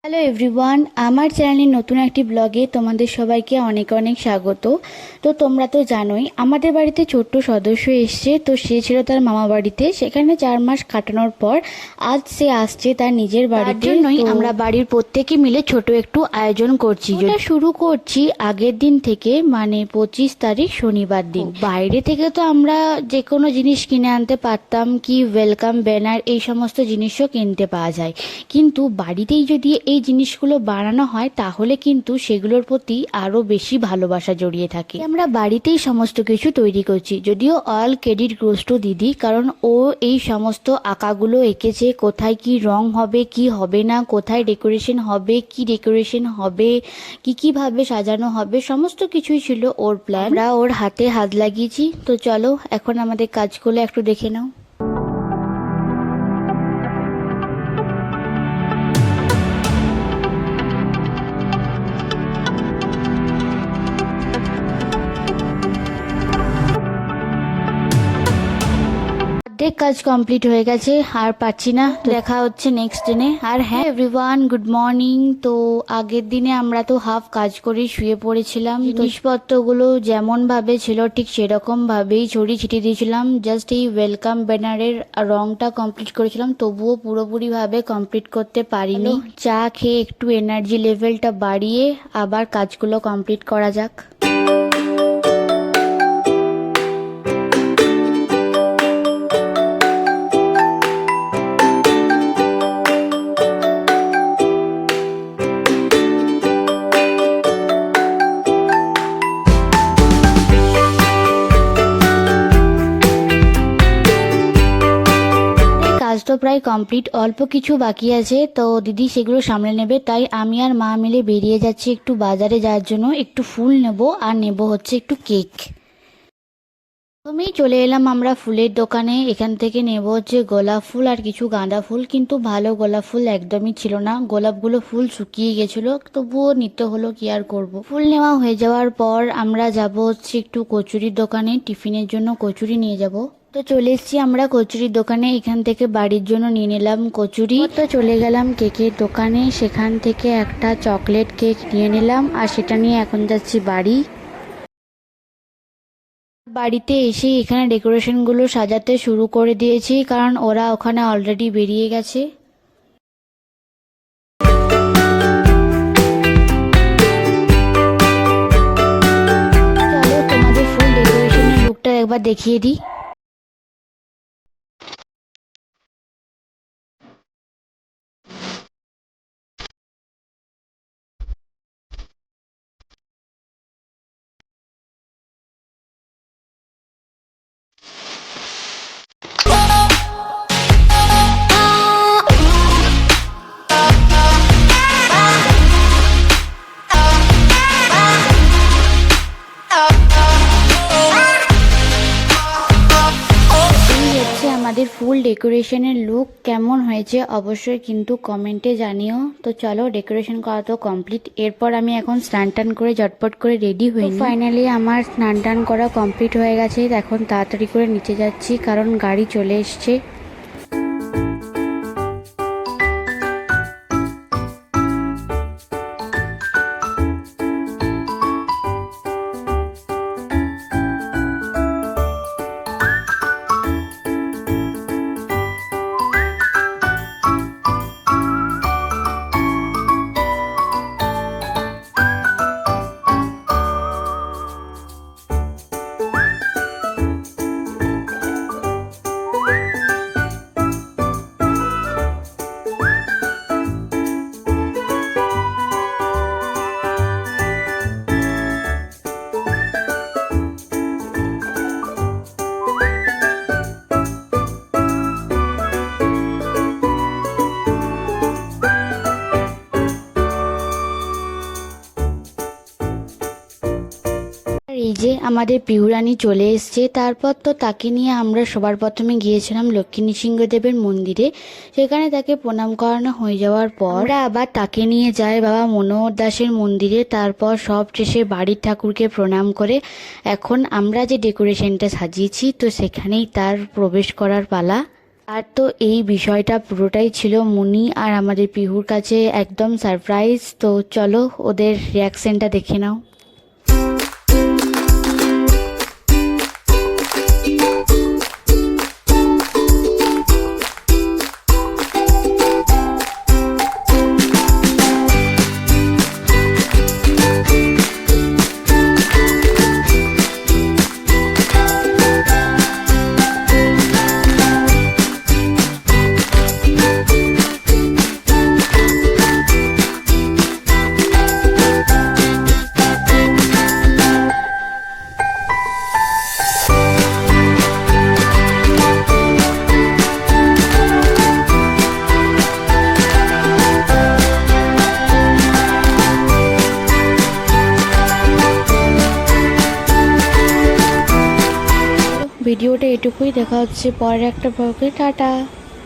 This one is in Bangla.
হ্যালো এভরিওয়ান, আমার চ্যানেলের নতুন একটি ব্লগে তোমাদের সবাইকে অনেক অনেক স্বাগত। তো তোমরা তো জানোই আমাদের বাড়িতে ছোট্ট সদস্য এসছে। তো সে ছিল তার মামা বাড়িতে, সেখানে 4 মাস কাটানোর পর আজ সে আসছে তার নিজের বাড়ির জন্যই আমরা বাড়ির প্রত্যেকে মিলে ছোট একটু আয়োজন করছি। যেটা শুরু করছি আগের দিন থেকে, মানে 25 তারিখ শনিবার দিন। বাইরে থেকে তো আমরা যে কোনো জিনিস কিনে আনতে পারতাম, কি ওয়েলকাম ব্যানার এই সমস্ত জিনিসও কিনতে পাওয়া যায়, কিন্তু বাড়িতেই যদি এই জিনিসগুলো বানানো হয় তাহলে কিন্তু সেগুলোর প্রতি আরো বেশি ভালোবাসা জড়িয়ে থাকে। আমরা বাড়িতেই সমস্ত কিছু তৈরি করছি, যদিও অল ক্রেডিট গোস টু দিদি, কারণ ও এই সমস্ত আঁকাগুলো এঁকেছে। কোথায় কি রং হবে, কি হবে না, কোথায় ডেকোরেশন হবে, কি ডেকোরেশন হবে, কিভাবে সাজানো হবে, সমস্ত কিছুই ছিল ওর প্ল্যান। আমরা ওর হাতে হাত লাগিয়েছি। তো চলো এখন আমাদের কাজগুলো একটু দেখে নাও। অর্ধেক কাজ কমপ্লিট হয়ে গেছে, আর পাচ্ছি না। দেখা হচ্ছে নেক্সট দিনে। আর হ্যাঁ এভরিওয়ান, গুড মর্নিং। তো আগের দিনে আমরা তো হাফ কাজ করে শুয়ে পড়েছিলাম। জিনিসপত্রগুলো যেমন ভাবে ছিল ঠিক সেরকম ভাবেই ছড়িয়ে ছিটিয়ে দিয়েছিলাম। জাস্ট এই ওয়েলকাম ব্যানারের রংটা কমপ্লিট করেছিলাম, তবুও পুরোপুরি ভাবে কমপ্লিট করতে পারিনি। চা খেয়ে একটু এনার্জি লেভেলটা বাড়িয়ে আবার কাজগুলো কমপ্লিট করা যাক। কাজ তো প্রায় কমপ্লিট, অল্প কিছু বাকি আছে। তো দিদি সেগুলো সামলে নেবে, তাই আমি আর মা মিলে বেরিয়ে যাচ্ছি একটু বাজারে যাওয়ার জন্য। একটু ফুল নেব, আর নেব হচ্ছে একটু কেক। প্রথমেই চলে এলাম আমরা ফুলের দোকানে। এখান থেকে নেব হচ্ছে গোলাপ ফুল আর কিছু গাঁদা ফুল, কিন্তু ভালো গোলাপ ফুল একদমই ছিল না। গোলাপগুলো ফুল শুকিয়ে গেছিলো, তবুও নিতে হলো, কি আর করব। ফুল নেওয়া হয়ে যাওয়ার পর আমরা যাব হচ্ছে একটু কচুরির দোকানে, টিফিনের জন্য কচুরি নিয়ে যাব। তো চলে এসেছি আমরা কচুরির দোকানে। এখান থেকে বাড়ির জন্য নিয়ে নিলাম কচুরি। তো চলে গেলাম কেকের দোকানে, সেখান থেকে একটা চকলেট কেক নিয়ে নিলাম, আর সেটা নিয়ে এখন যাচ্ছি বাড়ি। বাড়িতে এসে এখানে ডেকোরেশনগুলো সাজাতে শুরু করে দিয়েছি, কারণ ওরা ওখানে অলরেডি বেরিয়ে গেছে। চলো তোমাদের ফুল ডেকোরেশনের লুকটা একবার দেখিয়ে দিই। আমাদের ফুল ডেকোরেশনের লুক কেমন হয়েছে অবশ্যই কিন্তু কমেন্টে জানিও। তো চলো ডেকোরেশন করা তো কমপ্লিট। এরপর আমি এখন স্নান টান করে ঝটপট করে রেডি হই। ফাইনালি আমার স্নান টান করা কমপ্লিট হয়ে গেছে। এখন তাড়াতাড়ি করে নিচে যাচ্ছি, কারণ গাড়ি চলে এসছে। এই যে আমাদের পিউরানি চলে এসছে। তারপর তো তাকে নিয়ে আমরা সবার প্রথমে গিয়েছিলাম লক্ষ্মী নৃসিংহদেবের মন্দিরে। সেখানে তাকে প্রণাম করানো হয়ে যাওয়ার পর আমরা আবার তাকে নিয়ে যাই বাবা মনোহর দাসের মন্দিরে। তারপর সব শেষে বাড়ির ঠাকুরকে প্রণাম করে এখন আমরা যে ডেকোরেশনটা সাজিয়েছি, তো সেখানেই তার প্রবেশ করার পালা। আর তো এই বিষয়টা পুরোটাই ছিল মুনি আর আমাদের পিহুর কাছে একদম সারপ্রাইজ। তো চলো ওদের রিয়াকশনটা দেখে নাও। ভিডিওটা এটুকুই, দেখা হচ্ছে পরের একটা ব্লগে। টাটা।